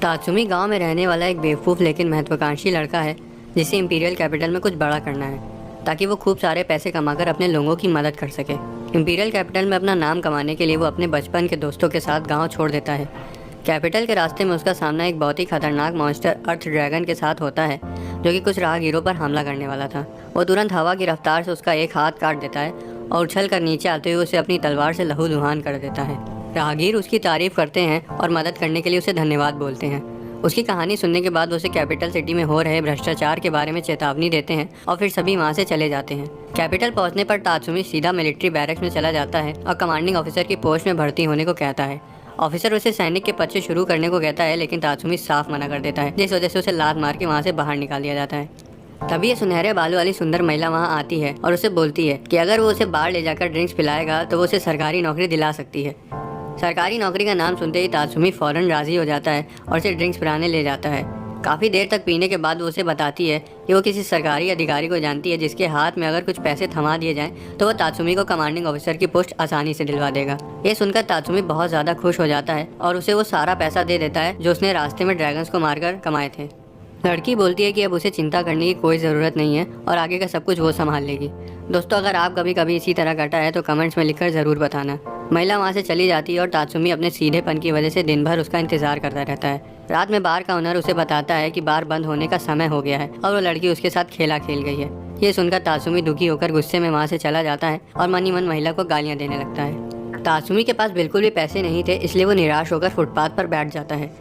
तात्सुमी गांव में रहने वाला एक बेवकूफ़ लेकिन महत्वाकांक्षी लड़का है जिसे इंपीरियल कैपिटल में कुछ बड़ा करना है ताकि वो खूब सारे पैसे कमाकर अपने लोगों की मदद कर सके। इंपीरियल कैपिटल में अपना नाम कमाने के लिए वो अपने बचपन के दोस्तों के साथ गांव छोड़ देता है। कैपिटल के रास्ते में उसका सामना एक बहुत ही खतरनाक मॉन्स्टर अर्थ ड्रैगन के साथ होता है जो कि कुछ राहगीरों पर हमला करने वाला था। वो तुरंत हवा की रफ्तार से उसका एक हाथ काट देता है और उछल कर नीचे आते हुए उसे अपनी तलवार से लहूलुहान कर देता है। राहगीर उसकी तारीफ करते हैं और मदद करने के लिए उसे धन्यवाद बोलते हैं। उसकी कहानी सुनने के बाद वो उसे कैपिटल सिटी में हो रहे भ्रष्टाचार के बारे में चेतावनी देते हैं और फिर सभी वहाँ से चले जाते हैं। कैपिटल पहुँचने पर तात्सुमी सीधा मिलिट्री बैरक्स में चला जाता है और कमांडिंग ऑफिसर की पोस्ट में भर्ती होने को कहता है। ऑफिसर उसे सैनिक के पद से शुरू करने को कहता है लेकिन तात्सुमी साफ मना कर देता है, जिस वजह से उसे लात मार के वहाँ से बाहर निकाल दिया जाता है। तभी ये सुनहरे बालों वाली सुंदर महिला वहाँ आती है और उसे बोलती है कि अगर वो उसे बाहर ले जाकर ड्रिंक्स पिलाएगा तो वो उसे सरकारी नौकरी दिला सकती है। सरकारी नौकरी का नाम सुनते ही तात्सुमी फौरन राजी हो जाता है और उसे ड्रिंक्स पिलाने ले जाता है। काफ़ी देर तक पीने के बाद वो उसे बताती है कि वो किसी सरकारी अधिकारी को जानती है जिसके हाथ में अगर कुछ पैसे थमा दिए जाएं तो वो तात्सुमी को कमांडिंग ऑफिसर की पोस्ट आसानी से दिलवा देगा। ये सुनकर तात्सुमी बहुत ज़्यादा खुश हो जाता है और उसे वो सारा पैसा दे देता है जो उसने रास्ते में ड्रैगन्स को मारकर कमाए थे। लड़की बोलती है कि अब उसे चिंता करने की कोई ज़रूरत नहीं है और आगे का सब कुछ वो संभाल लेगी। दोस्तों, अगर आप कभी कभी इसी तरह कटा है तो कमेंट्स में लिखकर ज़रूर बताना। महिला वहाँ से चली जाती है और तात्सुमी अपने सीधेपन की वजह से दिन भर उसका इंतजार करता रहता है। रात में बार का ओनर उसे बताता है कि बार बंद होने का समय हो गया है और वो लड़की उसके साथ खेला खेल गई है। ये सुनकर तात्सुमी दुखी होकर गुस्से में वहाँ से चला जाता है और मन ही मन महिला को गालियाँ देने लगता है। तात्सुमी के पास बिल्कुल भी पैसे नहीं थे, इसलिए वो निराश होकर फुटपाथ पर बैठ जाता है।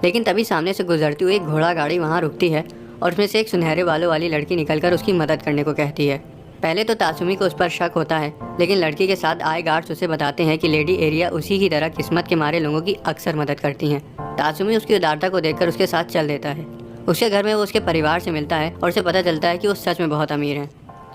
लेकिन तभी सामने से गुजरती हुई एक घोड़ा गाड़ी वहाँ रुकती है और उसमें से एक सुनहरे बालों वाली लड़की निकलकर उसकी मदद करने को कहती है। पहले तो तात्सुमी को उस पर शक होता है, लेकिन लड़की के साथ आए गार्ड्स उसे बताते हैं कि लेडी एरिया उसी की तरह किस्मत के मारे लोगों की अक्सर मदद करती हैं। तात्सुमी उसकी उदारता को देखकर उसके साथ चल देता है। उसके घर में वो उसके परिवार से मिलता है और उसे पता चलता है कि वो सच में बहुत अमीर हैं।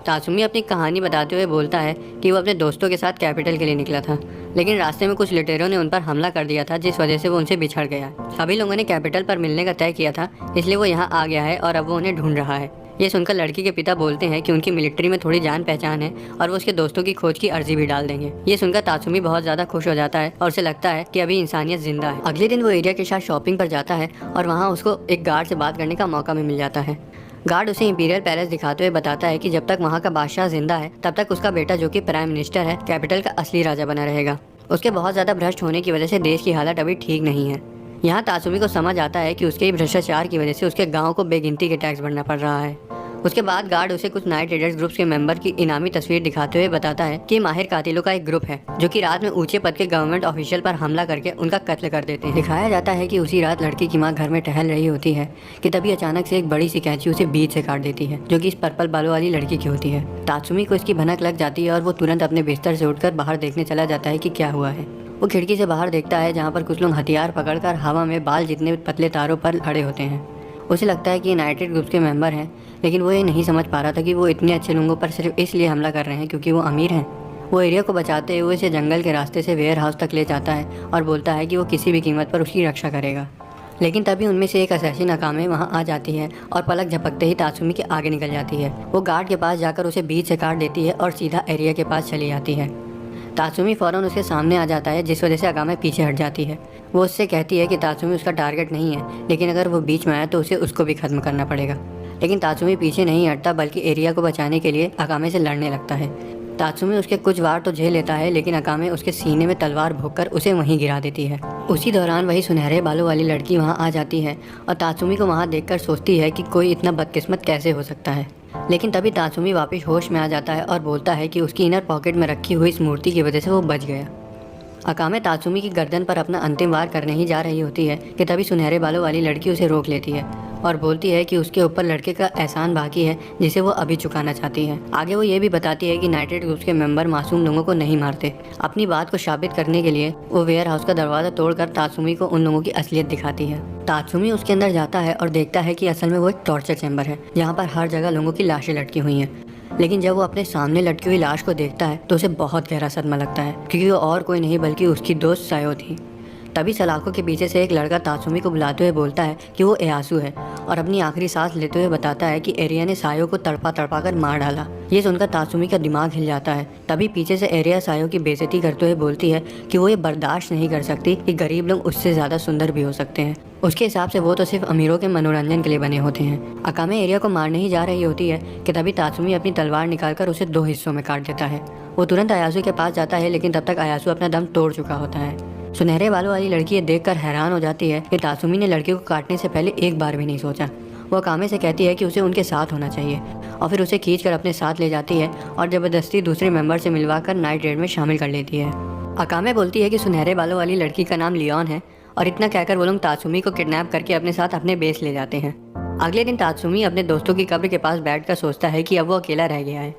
तात्सुमी अपनी कहानी बताते हुए बोलता है कि वो अपने दोस्तों के साथ कैपिटल के लिए निकला था, लेकिन रास्ते में कुछ लुटेरों ने उन पर हमला कर दिया था जिस वजह से वो उनसे बिछड़ गया। सभी लोगों ने कैपिटल पर मिलने का तय किया था, इसलिए वो यहाँ आ गया है और अब वो उन्हें ढूंढ रहा है। ये सुनकर लड़की के पिता बोलते हैं कि उनकी मिलिट्री में थोड़ी जान पहचान है और वो उसके दोस्तों की खोज की अर्जी भी डाल देंगे। ये सुनकर तात्सुमी बहुत ज़्यादा खुश हो जाता है और उसे लगता है कि अभी इंसानियत जिंदा है। अगले दिन वो एरिया के साथ शॉपिंग पर जाता है और वहाँ उसको एक गार्ड से बात करने का मौका भी मिल जाता है। गार्ड उसे इंपीरियल पैलेस दिखाते हुए बताता है कि जब तक वहाँ का बादशाह जिंदा है तब तक उसका बेटा जो कि प्राइम मिनिस्टर है कैपिटल का असली राजा बना रहेगा। उसके बहुत ज़्यादा भ्रष्ट होने की वजह से देश की हालत अभी ठीक नहीं है। यहाँ तात्सुमी को समझ आता है कि उसके ही भ्रष्टाचार की वजह से उसके गाँव को बेगिनती के टैक्स भरना पड़ रहा है। उसके बाद गार्ड उसे कुछ नाइट राइडर्स ग्रुप्स के मेंबर की इनामी तस्वीर दिखाते हुए बताता है कि माहिर कातिलों का एक ग्रुप है जो कि रात में ऊंचे पद के गवर्नमेंट ऑफिशियल पर हमला करके उनका कत्ल कर देते हैं। दिखाया जाता है कि उसी रात लड़की की मां घर में टहल रही होती है कि तभी अचानक से एक बड़ी सी कैंची उसे बीच से काट देती है जो कि इस पर्पल बालों वाली लड़की की होती है। तात्सुमी को इसकी भनक लग जाती है और वो तुरंत अपने बिस्तर से उठकर बाहर देखने चला जाता है कि क्या हुआ है। वो खिड़की से बाहर देखता है जहाँ पर कुछ लोग हथियार पकड़कर हवा में बाल जितने पतले तारों पर खड़े होते हैं। उसे लगता है कि ये नाइटेड ग्रुप्स के मेंबर हैं, लेकिन वो ये नहीं समझ पा रहा था कि वो इतने अच्छे लोगों पर सिर्फ इसलिए हमला कर रहे हैं क्योंकि वो अमीर हैं। वो एरिया को बचाते हुए इसे जंगल के रास्ते से वेयर हाउस तक ले जाता है और बोलता है कि वो किसी भी कीमत पर उसकी रक्षा करेगा। लेकिन तभी उनमें से एक असैसिन अकामे वहाँ आ जाती है और पलक झपकते ही तात्सुमी के आगे निकल जाती है। वो गार्ड के पास जाकर उसे बीच से काट देती है और सीधा एरिया के पास चली जाती है। तात्सुमी फ़ौरन उसके सामने आ जाता है जिस वजह से अकामे पीछे हट जाती है। वो उससे कहती है कि तात्सुमी उसका टारगेट नहीं है, लेकिन अगर वो बीच में आया तो उसे उसको भी खत्म करना पड़ेगा। लेकिन तात्सुमी पीछे नहीं हटता बल्कि एरिया को बचाने के लिए अकामे से लड़ने लगता है। तात्सुमी उसके कुछ वार तो झेल लेता है, लेकिन अकामे उसके सीने में तलवार भोंककर उसे वहीं गिरा देती है। उसी दौरान वही सुनहरे बालों वाली लड़की वहाँ आ जाती है और तात्सुमी को वहाँ देखकर सोचती है कि कोई इतना बदकिस्मत कैसे हो सकता है। लेकिन तभी तात्सुमी वापस होश में आ जाता है और बोलता है कि उसकी इनर पॉकेट में रखी हुई इस मूर्ति की वजह से वो बच गया। अकामे तात्सुमी की गर्दन पर अपना अंतिम वार करने ही जा रही होती है कि तभी सुनहरे बालों वाली लड़की उसे रोक लेती है और बोलती है कि उसके ऊपर लड़के का एहसान बाकी है जिसे वो अभी चुकाना चाहती है। आगे वो ये भी बताती है कि नाइटेड ग्रुप्स के मेंबर मासूम लोगों को नहीं मारते। अपनी बात को साबित करने के लिए वो वेयर हाउस का दरवाज़ा तोड़कर तात्सुमी को उन लोगों की असलियत दिखाती है। तात्सुमी उसके अंदर जाता है और देखता है कि असल में वो एक टॉर्चर चैम्बर है जहाँ पर हर जगह लोगों की लाशें लटकी हुई हैं। लेकिन जब वो अपने सामने लटकी हुई लाश को देखता है तो उसे बहुत गहरा सदमा लगता है क्योंकि वो और कोई नहीं बल्कि उसकी दोस्त सायो थी। तभी सलाखों के पीछे से एक लड़का तात्सुमी को बुलाते हुए बोलता है कि वो एयासु है और अपनी आखिरी सांस लेते हुए बताता है कि एरिया ने सायो को तड़पा तड़पा कर मार डाला। ये सुनकर तात्सुमी का दिमाग हिल जाता है। तभी पीछे से एरिया सायो की बेइज्जती करते हुए बोलती है कि वो ये बर्दाश्त नहीं कर सकती कि गरीब लोग उससे ज़्यादा सुंदर भी हो सकते हैं। उसके हिसाब से वो तो सिर्फ अमीरों के मनोरंजन के लिए बने होते हैं। अकामे एरिया को मारने ही जा रही होती है कि तभी तात्सुमी अपनी तलवार निकालकर उसे 2 हिस्सों में काट देता है। वो तुरंत अयासु के पास जाता है, लेकिन तब तक अयासु अपना दम तोड़ चुका होता है। सुनहरे बालों वाली लड़की ये देखकर हैरान हो जाती है कि तात्सुमी ने लड़की को काटने से पहले एक बार भी नहीं सोचा। वो अकामे से कहती है कि उसे उनके साथ होना चाहिए और फिर उसे खींचकर अपने साथ ले जाती है और ज़बरदस्ती दूसरे मेंबर से मिलवाकर नाइट रेड में शामिल कर लेती है। अकामे बोलती है कि सुनहरे बालों वाली लड़की का नाम लियोन है और इतना कहकर वो लोग तात्सुमी को किडनैप करके अपने साथ अपने बेस ले जाते हैं। अगले दिन तात्सुमी अपने दोस्तों की कब्र के पास बैठकर सोचता है कि अब वो अकेला रह गया है,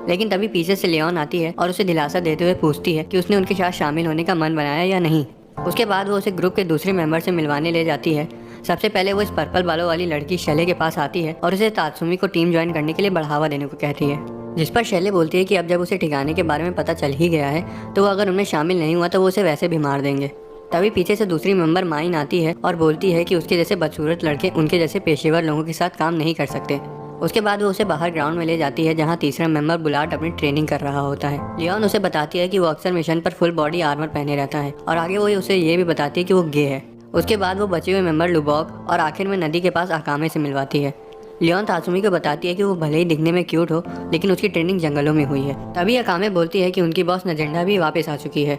लेकिन तभी पीछे से लियोन आती है और उसे दिलासा देते हुए पूछती है कि उसने उनके साथ शामिल होने का मन बनाया या नहीं। उसके बाद वो उसे ग्रुप के दूसरे मेंबर से मिलवाने ले जाती है। सबसे पहले वो इस पर्पल बालों वाली लड़की शैले के पास आती है और उसे तात्सुमी को टीम ज्वाइन करने के लिए बढ़ावा देने को कहती है, जिस पर शैले बोलती है कि अब जब उसे ठिकाने के बारे में पता चल ही गया है तो वो अगर उनमें शामिल नहीं हुआ तो वो उसे वैसे भी मार देंगे। तभी पीछे से दूसरी मेंबर माइन आती है और बोलती है कि उसके जैसे बदसूरत लड़के उनके जैसे पेशेवर लोगों के साथ काम नहीं कर सकते। उसके बाद वो उसे बाहर ग्राउंड में ले जाती है जहाँ तीसरा मेंबर बुलाट अपनी ट्रेनिंग कर रहा होता है। लियोन उसे बताती है कि वो अक्सर मिशन पर फुल बॉडी आर्मर पहने रहता है और आगे वो उसे ये भी बताती है कि वो गे है। उसके बाद वो बचे हुए मेंबर लुबॉक और आखिर में नदी के पास अकामे से मिलवाती है। लियोन तात्सुमी को बताती है कि वो भले ही दिखने में क्यूट हो लेकिन उसकी ट्रेनिंग जंगलों में हुई है। तभी अकामे बोलती है कि उनकी बॉस नजेंडा भी वापस आ चुकी है।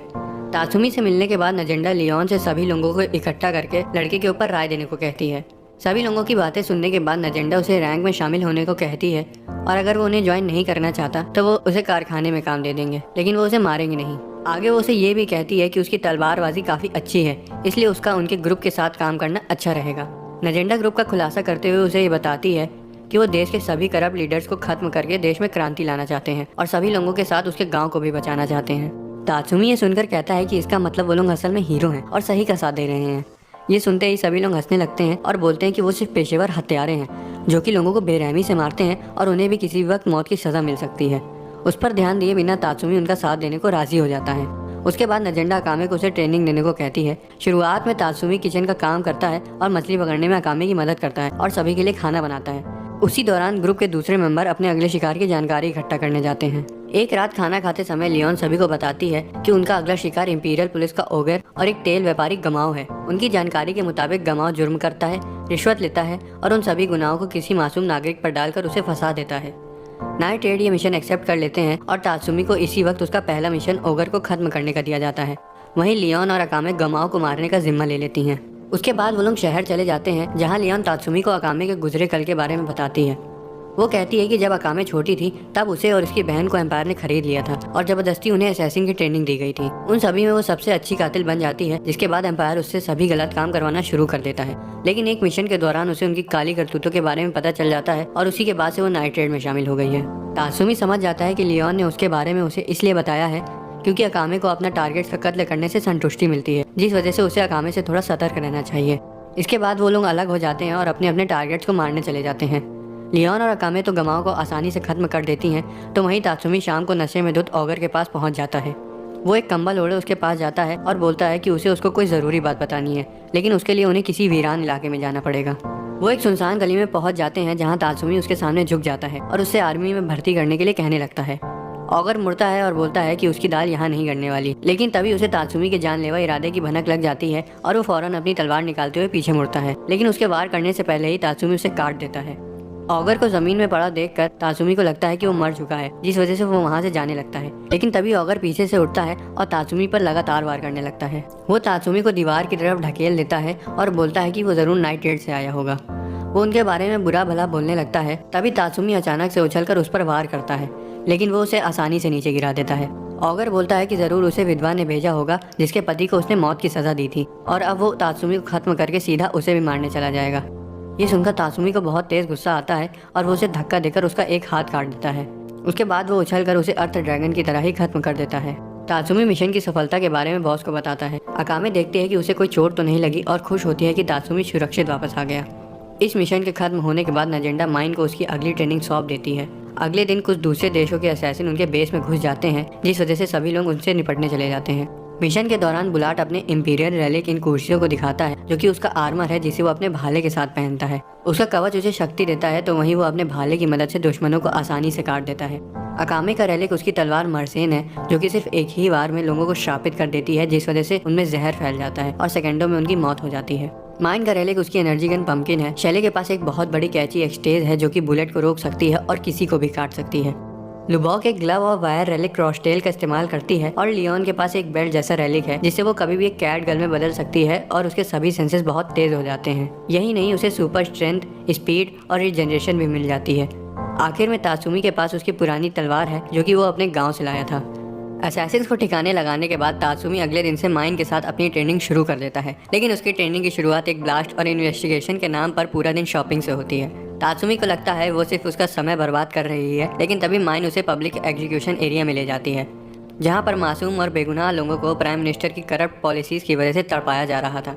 तात्सुमी से मिलने के बाद नजेंडा लियोन से सभी लोगों को इकट्ठा करके लड़के के ऊपर राय देने को कहती है। सभी लोगों की बातें सुनने के बाद नजेंडा उसे रैंक में शामिल होने को कहती है और अगर वो उन्हें ज्वाइन नहीं करना चाहता तो वो उसे कारखाने में काम दे देंगे, लेकिन वो उसे मारेंगे नहीं। आगे वो उसे ये भी कहती है कि उसकी तलवारबाजी काफ़ी अच्छी है, इसलिए उसका उनके ग्रुप के साथ काम करना अच्छा रहेगा। नजेंडा ग्रुप का खुलासा करते हुए उसे ये बताती है कि वो देश के सभी करप्ट लीडर्स को खत्म करके देश में क्रांति लाना चाहते हैं और सभी लोगों के साथ उसके गाँव को भी बचाना चाहते हैं। तात्सुमी ये सुनकर कहता है कि इसका मतलब वो लोग असल में हीरो हैं और सही का साथ दे रहे हैं। ये सुनते ही सभी लोग हंसने लगते हैं और बोलते हैं कि वो सिर्फ पेशेवर हत्यारे हैं जो कि लोगों को बेरहमी से मारते हैं और उन्हें भी किसी वक्त मौत की सज़ा मिल सकती है। उस पर ध्यान दिए बिना तात्सुमी उनका साथ देने को राजी हो जाता है। उसके बाद नजेंडा अकामे को उसे ट्रेनिंग देने को कहती है। शुरुआत में तात्सुमी किचन का काम करता है और मछली पकड़ने में अकामे की मदद करता है और सभी के लिए खाना बनाता है। उसी दौरान ग्रुप के दूसरे मेंबर अपने अगले शिकार की जानकारी इकट्ठा करने जाते हैं। एक रात खाना खाते समय लियोन सभी को बताती है कि उनका अगला शिकार इंपीरियल पुलिस का ओगर और एक तेल व्यापारी गमाओ है। उनकी जानकारी के मुताबिक गमाओ जुर्म करता है, रिश्वत लेता है और उन सभी गुनाहों को किसी मासूम नागरिक पर डालकर उसे फंसा देता है। नाइट रेड ये मिशन एक्सेप्ट कर लेते हैं और तात्सुमी को इसी वक्त उसका पहला मिशन ओगर को खत्म करने का दिया जाता है। वहीं लियोन और अकामे गमाओ को मारने का जिम्मा ले लेती हैं। उसके बाद वो लोग शहर चले जाते हैं जहाँ लियोन तात्सुमी को अकामे के गुजरे कल के बारे में बताती है। वो कहती है कि जब अकामे छोटी थी तब उसे और उसकी बहन को एम्पायर ने खरीद लिया था और जबरदस्ती उन्हें असैसिन की ट्रेनिंग दी गई थी। उन सभी में वो सबसे अच्छी कातिल बन जाती है, जिसके बाद एम्पायर उससे सभी गलत काम करवाना शुरू कर देता है। लेकिन एक मिशन के दौरान उसे उनकी काली करतूतों के बारे में पता चल जाता है और उसी के बाद से वो नाइट रेड में शामिल हो गई है। तात्सुमी समझ जाता है कि लियोन ने उसके बारे में उसे इसलिए बताया है क्योंकि अकामे को अपना टारगेट का कत्ल करने से संतुष्टि मिलती है, जिस वजह से उसे अकामे से थोड़ा सतर्क रहना चाहिए। इसके बाद वो लोग अलग हो जाते हैं और अपने अपने टारगेट्स को मारने चले जाते हैं। लियोन और अकामे तो गमाओं को आसानी से खत्म कर देती हैं, तो वहीं तात्सुमी शाम को नशे में धुत ओगर के पास पहुंच जाता है। वो एक कंबल ओढ़े उसके पास जाता है और बोलता है कि उसे उसको कोई ज़रूरी बात बतानी है, लेकिन उसके लिए उन्हें किसी वीरान इलाके में जाना पड़ेगा। वो एक सुनसान गली में पहुंच जाते हैं जहां तात्सुमी उसके सामने झुक जाता है और उससे आर्मी में भर्ती करने के लिए कहने लगता है। ओगर मुड़ता है और बोलता है कि उसकी दाल यहाँ नहीं गड़ने वाली, लेकिन तभी उसे तात्सुमी के जानलेवा इरादे की भनक लग जाती है और वो फौरन अपनी तलवार निकालते हुए पीछे मुड़ता है, लेकिन उसके वार करने से पहले ही तात्सुमी उसे काट देता है। ओगर को जमीन में पड़ा देखकर तात्सुमी को लगता है कि वो मर चुका है, जिस वजह से वो वहाँ से जाने लगता है। लेकिन तभी ओगर पीछे से उठता है और तात्सुमी पर लगातार वार करने लगता है। वो तात्सुमी को दीवार की तरफ ढकेल देता है और बोलता है कि वो जरूर नाइट रेड से आया होगा। वो उनके बारे में बुरा भला बोलने लगता है। तभी तात्सुमी अचानक से उछलकर उस पर वार करता है, लेकिन वो उसे आसानी से नीचे गिरा देता है। ओगर बोलता है कि जरूर उसे विधवा ने भेजा होगा जिसके पति को उसने मौत की सजा दी थी और अब वो तात्सुमी को खत्म करके सीधा उसे भी मारने चला जाएगा। ये सुनकर तात्सुमी को बहुत तेज गुस्सा आता है और वो उसे धक्का देकर उसका एक हाथ काट देता है। उसके बाद वो उछलकर उसे अर्थ ड्रैगन की तरह ही खत्म कर देता है। तात्सुमी मिशन की सफलता के बारे में बॉस को बताता है। अकामे देखती है कि उसे कोई चोट तो नहीं लगी और खुश होती है कि तात्सुमी सुरक्षित वापस आ गया। इस मिशन के खत्म होने के बाद नजेंडा माइन को उसकी अगली ट्रेनिंग सौंप देती है। अगले दिन कुछ दूसरे देशों के असैसिन उनके बेस में घुस जाते हैं, जिस वजह से सभी लोग उनसे निपटने चले जाते हैं। मिशन के दौरान बुलाट अपने इंपीरियल रेलिक इन कुर्सियों को दिखाता है, जो कि उसका आर्मर है जिसे वो अपने भाले के साथ पहनता है। उसका कवच उसे शक्ति देता है, तो वहीं वो अपने भाले की मदद से दुश्मनों को आसानी से काट देता है। अकामे का रेलिक उसकी तलवार मर्सेन है, जो कि सिर्फ एक ही बार में लोगों को श्रापित कर देती है, जिस वजह से उनमें जहर फैल जाता है और सेकंडों में उनकी मौत हो जाती है। माइन का रेलिक उसकी एनर्जी गन पंपकिन है। शैले के पास एक बहुत बड़ी कैची एक्सटेज है, जो कि बुलेट को रोक सकती है और किसी को भी काट सकती है। लुबॉक एक ग्लव और वायर रेलिक क्रॉसटेल का इस्तेमाल करती है और लियोन के पास एक बेल्ट जैसा रेलिक है, जिससे वो कभी भी एक कैट गर्ल में बदल सकती है और उसके सभी सेंसेस बहुत तेज हो जाते हैं। यही नहीं, उसे सुपर स्ट्रेंथ, स्पीड और रिजनरेशन भी मिल जाती है। आखिर में तात्सुमी के पास उसकी पुरानी तलवार है, जो कि वो अपने गाँव से लाया था। असैसिन्स को ठिकाने लगाने के बाद तात्सुमी अगले दिन से माइन के साथ अपनी ट्रेनिंग शुरू कर देता है, लेकिन उसकी ट्रेनिंग की शुरुआत एक ब्लास्ट और इन्वेस्टिगेशन के नाम पर पूरा दिन शॉपिंग से होती है। तात्सुमी को लगता है वो सिर्फ उसका समय बर्बाद कर रही है, लेकिन तभी माइन उसे पब्लिक एग्जीक्यूशन एरिया में ले जाती है, जहाँ पर मासूम और बेगुनाह लोगों को प्राइम मिनिस्टर की करप्ट पॉलिसीज़ की वजह से तड़पाया जा रहा था।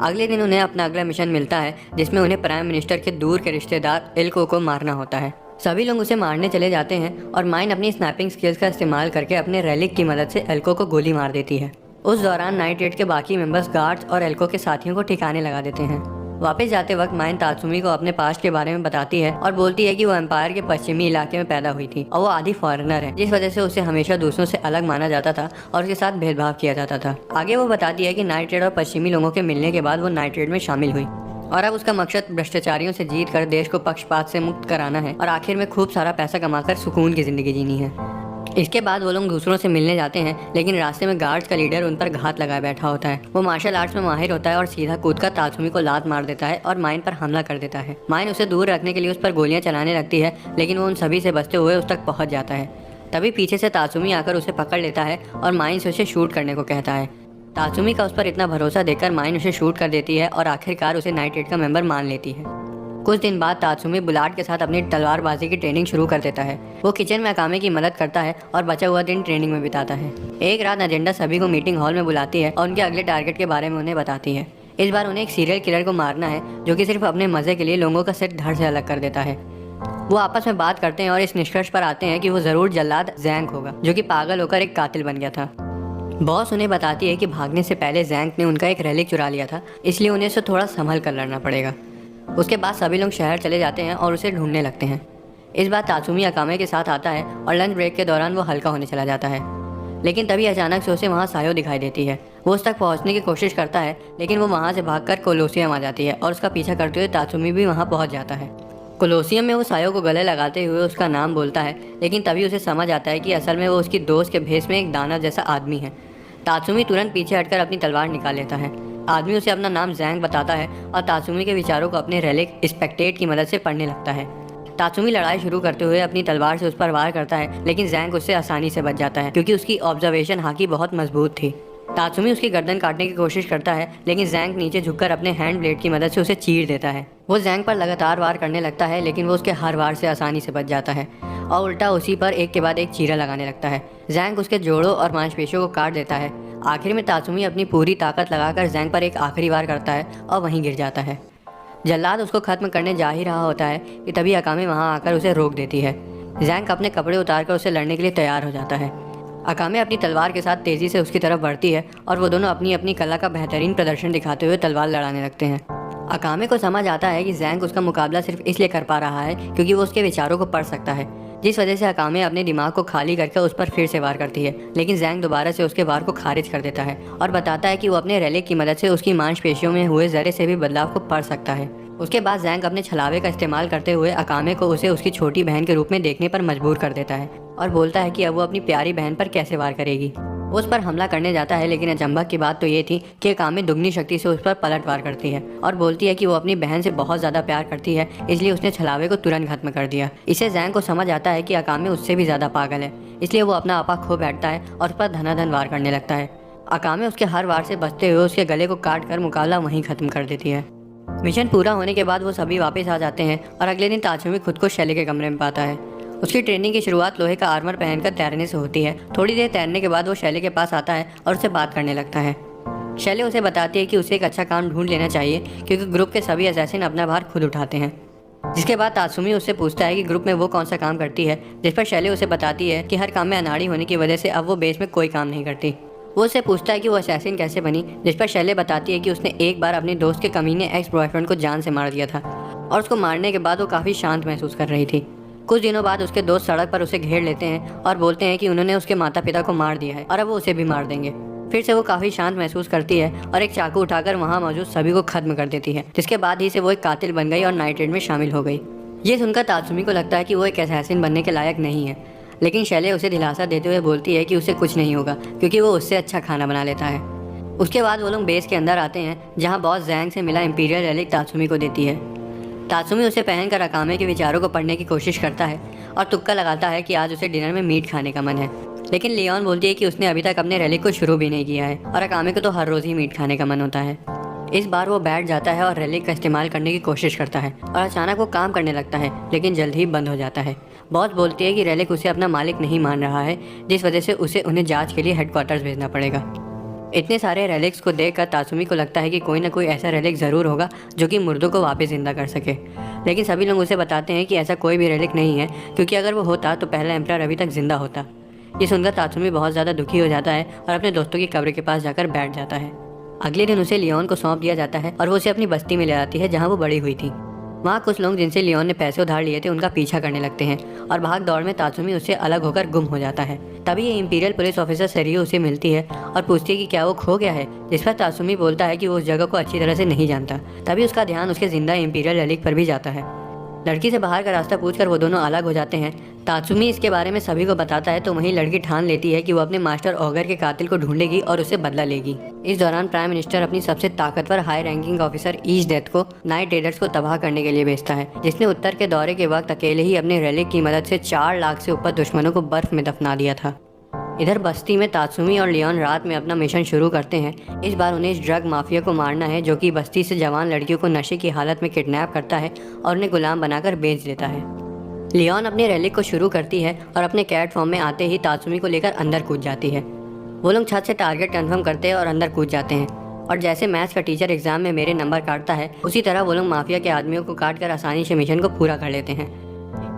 अगले दिन उन्हें अपना अगला मिशन मिलता है, जिसमें उन्हें प्राइम मिनिस्टर के दूर के रिश्तेदार एल्को को मारना होता है। सभी लोग उसे मारने चले जाते हैं और माइन अपनी स्नैपिंग स्किल्स का इस्तेमाल करके अपने रेलिक की मदद से एल्को को गोली मार देती है। उस दौरान नाइट रेड के बाकी मेंबर्स गार्ड्स और एल्को के साथियों को ठिकाने लगा देते हैं। वापस जाते वक्त माइन तात्सुमी को अपने पास्ट के बारे में बताती है और बोलती है कि वो एम्पायर के पश्चिमी इलाके में पैदा हुई थी और वो आधी फॉरेनर है, जिस वजह से उसे हमेशा दूसरों से अलग माना जाता था और उसके साथ भेदभाव किया जाता था। आगे वो बताती है कि नाइट रेड और पश्चिमी लोगों के मिलने के बाद वो नाइट रेड में शामिल हुई और अब उसका मकसद भ्रष्टाचारियों से जीत कर देश को पक्षपात से मुक्त कराना है और आखिर में खूब सारा पैसा कमाकर सुकून की जिंदगी जीनी है। इसके बाद वो लोग दूसरों से मिलने जाते हैं, लेकिन रास्ते में गार्ड्स का लीडर उन पर घात लगाए बैठा होता है। वो मार्शल आर्ट्स में माहिर होता है और सीधा कूदकर तात्सुमी को लात मार देता है और माइन पर हमला कर देता है। माइन उसे दूर रखने के लिए उस पर गोलियां चलाने लगती है, लेकिन वो उन सभी से बचते हुए उस तक पहुंच जाता है। तभी पीछे से तात्सुमी आकर उसे पकड़ लेता है और माइन से उसे शूट करने को कहता है। तात्सुमी का उस पर इतना भरोसा देखकर माइन उसे शूट कर देती है और आखिरकार उसे नाइट रेड का मेंबर मान लेती है। कुछ दिन बाद तात्सुमी बुलाट के साथ अपनी तलवारबाजी की ट्रेनिंग शुरू कर देता है। वो किचन में अकामे की मदद करता है और बचा हुआ दिन ट्रेनिंग में बिताता है। एक रात एजेंडा सभी को मीटिंग हॉल में बुलाती है और उनके अगले टारगेट के बारे में उन्हें बताती है। इस बार उन्हें एक सीरियल किलर को मारना है, जो कि सिर्फ अपने मजे के लिए लोगों का सिर धड़ से अलग कर देता है। वो आपस में बात करते हैं और इस निष्कर्ष पर आते हैं कि वो जरूर जल्लाद जैंग होगा, जो कि पागल होकर एक कातिल बन गया था। बॉस उन्हें बताती है कि भागने से पहले जैंग ने उनका एक रेलिक चुरा लिया था, इसलिए उन्हें उसे थोड़ा संभल कर लड़ना पड़ेगा। उसके बाद सभी लोग शहर चले जाते हैं और उसे ढूंढने लगते हैं। इस बार तात्सुमी अकामे के साथ आता है और लंच ब्रेक के दौरान वो हल्का होने चला जाता है, लेकिन तभी अचानक से उसे वहाँ सायो दिखाई देती है। वो उस तक पहुँचने की कोशिश करता है, लेकिन वो वहाँ से भागकर कोलोसियम आ जाती है और उसका पीछा करते हुए तात्सुमी भी वहाँ पहुँच जाता है। कोलोसियम में वो सायो को गले लगाते हुए उसका नाम बोलता है, लेकिन तभी उसे समझ आता है कि असल में वो उसकी दोस्त के भेष में एक दानव जैसा आदमी है। तात्सुमी तुरंत पीछे हटकर अपनी तलवार निकाल लेता है। आदमी उसे अपना नाम जैंग बताता है और तात्सुमी के विचारों को अपने रेलिक स्पेक्टेट की मदद से पढ़ने लगता है। तात्सुमी लड़ाई शुरू करते हुए अपनी तलवार से उस पर वार करता है, लेकिन जैंग उससे आसानी से बच जाता है क्योंकि उसकी ऑब्जर्वेशन हाकी बहुत मजबूत थी। तात्सुमी उसकी गर्दन काटने की कोशिश करता है, लेकिन जैंग नीचे झुककर अपने हैंड ब्लेड की मदद से उसे चीर देता है। वो जैंग पर लगातार वार करने लगता है, लेकिन वो उसके हर वार से आसानी से बच जाता है और उल्टा उसी पर एक के बाद एक चीरा लगाने लगता है। जैंग उसके जोड़ों और मांसपेशियों को काट देता है। आखिर में तात्सुमी अपनी पूरी ताकत लगाकर जैंग पर एक आखिरी वार करता है और वहीं गिर जाता है। जल्लाद उसको खत्म करने जा ही रहा होता है कि तभी अकामे वहाँ आकर उसे रोक देती है। जैंग अपने कपड़े उतारकर उसे लड़ने के लिए तैयार हो जाता है। अकामे अपनी तलवार के साथ तेज़ी से उसकी तरफ बढ़ती है और वो दोनों अपनी अपनी कला का बेहतरीन प्रदर्शन दिखाते हुए तलवार लड़ाने लगते हैं। अकामे को समझ आता है कि जैंग उसका मुकाबला सिर्फ इसलिए कर पा रहा है क्योंकि वो उसके विचारों को पढ़ सकता है, जिस वजह से अकामे अपने दिमाग को खाली करके उस पर फिर से वार करती है। लेकिन जैंग दोबारा से उसके वार को खारिज कर देता है और बताता है कि वो अपने रेलिक की मदद से उसकी मांसपेशियों में हुए जरे से भी बदलाव को पढ़ सकता है। उसके बाद जैंग अपने छलावे का इस्तेमाल करते हुए अकामे को उसे उसकी छोटी बहन के रूप में देखने पर मजबूर कर देता है और बोलता है कि अब वो अपनी प्यारी बहन पर कैसे वार करेगी। वो उस पर हमला करने जाता है, लेकिन अचंभा की बात तो ये थी कि अकामे दुगनी शक्ति से उस पर पलटवार करती है और बोलती है कि वो अपनी बहन से बहुत ज़्यादा प्यार करती है, इसलिए उसने छलावे को तुरंत खत्म कर दिया। इसे जैंग को समझ आता है कि अकामे उससे भी ज़्यादा पागल है, इसलिए वो अपना आपा खो बैठता है और उस पर धनाधन वार करने लगता है। अकामे उसके हर वार से बचते हुए उसके गले को काट कर मुकाबला वहीं ख़त्म कर देती है। मिशन पूरा होने के बाद वो सभी वापस आ जाते हैं और अगले दिन तात्सुमी खुद को शैले के कमरे में पाता है। उसकी ट्रेनिंग की शुरुआत लोहे का आर्मर पहनकर तैरने से होती है। थोड़ी देर तैरने के बाद वो शैले के पास आता है और उससे बात करने लगता है। शैले उसे बताती है कि उसे एक अच्छा काम ढूंढ लेना चाहिए क्योंकि ग्रुप के सभी असैसिन अपना भार खुद उठाते हैं। जिसके बाद तात्सुमी उससे पूछता है कि ग्रुप में वो कौन सा काम करती है, जिस पर शैले उसे बताती है कि हर काम में अनाड़ी होने की वजह से अब वो बेस में कोई काम नहीं करती। वो उससे पूछता है कि वो असैसिन कैसे बनी, जिस पर शैले बताती है कि उसने एक बार अपने दोस्त के कमीने एक्स बॉयफ्रेंड को जान से मार दिया था और उसको मारने के बाद वो काफ़ी शांत महसूस कर रही थी। कुछ दिनों बाद उसके दोस्त सड़क पर उसे घेर लेते हैं और बोलते हैं कि उन्होंने उसके माता पिता को मार दिया है और अब वो उसे भी मार देंगे। फिर से वो काफ़ी शांत महसूस करती है और एक चाकू उठाकर वहाँ मौजूद सभी को खत्म कर देती है, जिसके बाद ही से वो एक कातिल बन गई और नाइट रेड में शामिल हो गई। ये सुनकर तात्सुमी को लगता है कि वो एक असैसिन बनने के लायक नहीं है, लेकिन शैले उसे दिलासा देते हुए बोलती है कि उसे कुछ नहीं होगा क्योंकि वो उससे अच्छा खाना बना लेता है। उसके बाद वो लोग बेस के अंदर आते हैं, जहाँ बॉस जैंग से मिला इंपीरियल रेलिक तात्सुमी को देती है। तात्सुमी उसे पहनकर अकामे के विचारों को पढ़ने की कोशिश करता है और तुक्का लगाता है कि आज उसे डिनर में मीट खाने का मन है, लेकिन लियोन बोलती है कि उसने अभी तक अपने रेलिक को शुरू भी नहीं किया है और अकामे को तो हर रोज़ ही मीट खाने का मन होता है। इस बार वो बैठ जाता है और रेलिक का इस्तेमाल करने की कोशिश करता है और अचानक वो काम करने लगता है, लेकिन जल्द ही बंद हो जाता है। बॉस बोलती है कि रेलिक उसे अपना मालिक नहीं मान रहा है, जिस वजह से उसे उन्हें जांच के लिए हेडक्वार्टर्स भेजना पड़ेगा। इतने सारे रेलिक्स को देखकर तात्सुमी को लगता है कि कोई ना कोई ऐसा रेलिक ज़रूर होगा जो कि मुर्दों को वापस जिंदा कर सके, लेकिन सभी लोग उसे बताते हैं कि ऐसा कोई भी रेलिक नहीं है, क्योंकि अगर वो होता तो पहला एम्परर अभी तक जिंदा होता। ये सुनकर तात्सुमी बहुत ज़्यादा दुखी हो जाता है और अपने दोस्तों की कब्र के पास जाकर बैठ जाता है। अगले दिन उसे लियोन को सौंप दिया जाता है और वो उसे अपनी बस्ती में ले जाती है जहाँ वो बड़ी हुई थी। वहाँ कुछ लोग जिनसे लियोन ने पैसे उधार लिए थे उनका पीछा करने लगते हैं और भाग दौड़ में तात्सुमी उससे अलग होकर गुम हो जाता है। तभी ये इंपीरियल पुलिस ऑफिसर सेरियो उसे मिलती है और पूछती है कि क्या वो खो गया है, जिस पर तात्सुमी बोलता है कि वो उस जगह को अच्छी तरह से नहीं जानता। तभी उसका ध्यान उसके जिंदा इंपीरियल रेलिक पर भी जाता है। लड़की से बाहर का रास्ता पूछकर वो दोनों अलग हो जाते हैं। तात्सुमी इसके बारे में सभी को बताता है तो वहीं लड़की ठान लेती है कि वो अपने मास्टर ऑगर के कातिल को ढूंढेगी और उससे बदला लेगी। इस दौरान प्राइम मिनिस्टर अपनी सबसे ताकतवर high ranking officer east death को नाइट रेडर्स को तबाह करने के लिए भेजता है, जिसने उत्तर के दौरे के वक्त अकेले ही अपने रेलिक की मदद से 4 लाख से ऊपर दुश्मनों को बर्फ में दफना दिया था। इधर बस्ती में तात्सुमी और लियोन रात में अपना मिशन शुरू करते हैं। इस बार उन्हें इस ड्रग माफिया को मारना है जो कि बस्ती से जवान लड़कियों को नशे की हालत में किडनैप करता है और उन्हें गुलाम बनाकर बेच देता है। लियोन अपने रेलिक को शुरू करती है और अपने कैट फॉर्म में आते ही तात्सुमी को लेकर अंदर कूद जाती है। वो लोग छत से टारगेट कंफर्म करते हैं और अंदर कूद जाते हैं और जैसे मैथ्स का टीचर एग्जाम में मेरे नंबर काटता है, उसी तरह वो लोग माफिया के आदमियों को काट कर आसानी से मिशन को पूरा कर लेते हैं।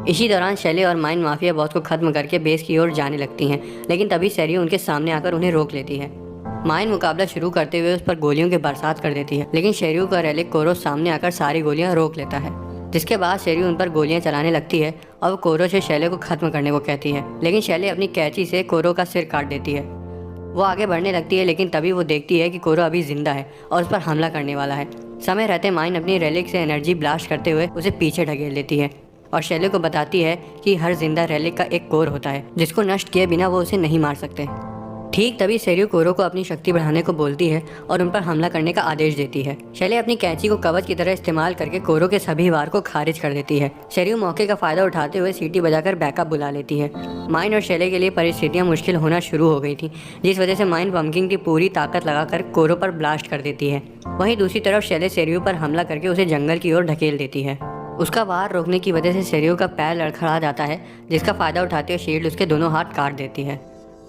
इसी दौरान शैले और माइन माफिया बॉस को खत्म करके बेस की ओर जाने लगती हैं, लेकिन तभी सेरियो उनके सामने आकर उन्हें रोक लेती है। माइन मुकाबला शुरू करते हुए उस पर गोलियों की बरसात कर देती है, लेकिन शेरियो का रेलिक कोरो सामने आकर सारी गोलियां रोक लेता है, जिसके बाद शेरियो उन पर गोलियां चलाने लगती है और वो कोरो से शैले को खत्म करने को कहती है, लेकिन शैले अपनी कैंची से कोरो का सिर काट देती है। वो आगे बढ़ने लगती है, लेकिन तभी वो देखती है कि कोरो अभी जिंदा है और उस पर हमला करने वाला है। समय रहते माइन अपनी रेलिक से एनर्जी ब्लास्ट करते हुए उसे पीछे ढकेल देती है और शैले को बताती है कि हर जिंदा रेलिक का एक कोर होता है जिसको नष्ट किए बिना वो उसे नहीं मार सकते। ठीक तभी सेरियो कोरो को अपनी शक्ति बढ़ाने को बोलती है और उन पर हमला करने का आदेश देती है। शैले अपनी कैंची को कवच की तरह इस्तेमाल करके कोरो के सभी वार को खारिज कर देती है। सेरियो मौके का फायदा उठाते हुए सीटी बजाकर बैकअप बुला लेती है। माइन और शैले के लिए परिस्थितियां मुश्किल होना शुरू हो गई थी, जिस वजह से माइन पंकिंग की पूरी ताकत लगाकर कोरो पर ब्लास्ट कर देती है। वहीं दूसरी तरफ शैले सेरियो पर हमला करके उसे जंगल की ओर ढकेल देती है। उसका वार रोकने की वजह से सेरियो का पैर लड़खड़ा जाता है, जिसका फायदा उठाते हुए शील्ड उसके दोनों हाथ काट देती है।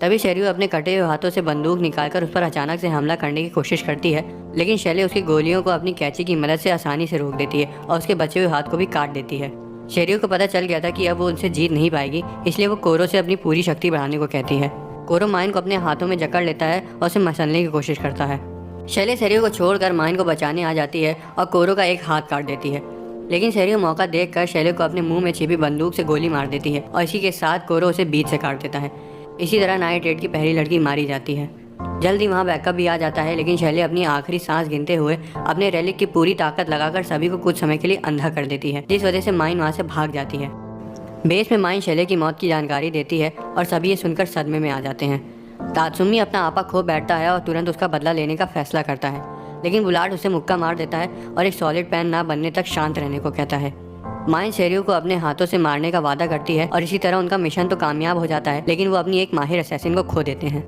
तभी सेरियो अपने कटे हुए हाथों से बंदूक निकालकर उस पर अचानक से हमला करने की कोशिश करती है, लेकिन शैले उसकी गोलियों को अपनी कैंची की मदद से आसानी से रोक देती है और उसके बचे हुए हाथ को भी काट देती है। सेरियो को पता चल गया था कि अब वो उनसे जीत नहीं पाएगी, इसलिए वो कोरो से अपनी पूरी शक्ति बढ़ाने को कहती है। कोरो माइन को अपने हाथों में जकड़ लेता है और उसे मसलने की कोशिश करता है। शैले सेरियो को छोड़कर माइन को बचाने आ जाती है और कोरो का एक हाथ काट देती है, लेकिन सेरियो मौका देखकर शैले को अपने मुंह में छिपी बंदूक से गोली मार देती है और इसी के साथ कोरो उसे बीच से काट देता है। इसी तरह नाइट रेड की पहली लड़की मारी जाती है। जल्दी वहाँ बैकअप भी आ जाता है, लेकिन शैले अपनी आखिरी सांस गिनते हुए अपने रेलिक की पूरी ताकत लगाकर सभी को कुछ समय के लिए अंधा कर देती है, जिस वजह से माइन वहाँ से भाग जाती है। बेस में माइन शैले की मौत की जानकारी देती है और सभी ये सुनकर सदमे में आ जाते हैं। तात्सुमी अपना आपा खो बैठता है और तुरंत उसका बदला लेने का फैसला करता है, लेकिन बुलाट उसे मुक्का मार देता है और एक सॉलिड पैन ना बनने तक शांत रहने को कहता है। माइन सेरियो को अपने हाथों से मारने का वादा करती है और इसी तरह उनका मिशन तो कामयाब हो जाता है, लेकिन वो अपनी एक माहिर असैसिन को खो देते हैं।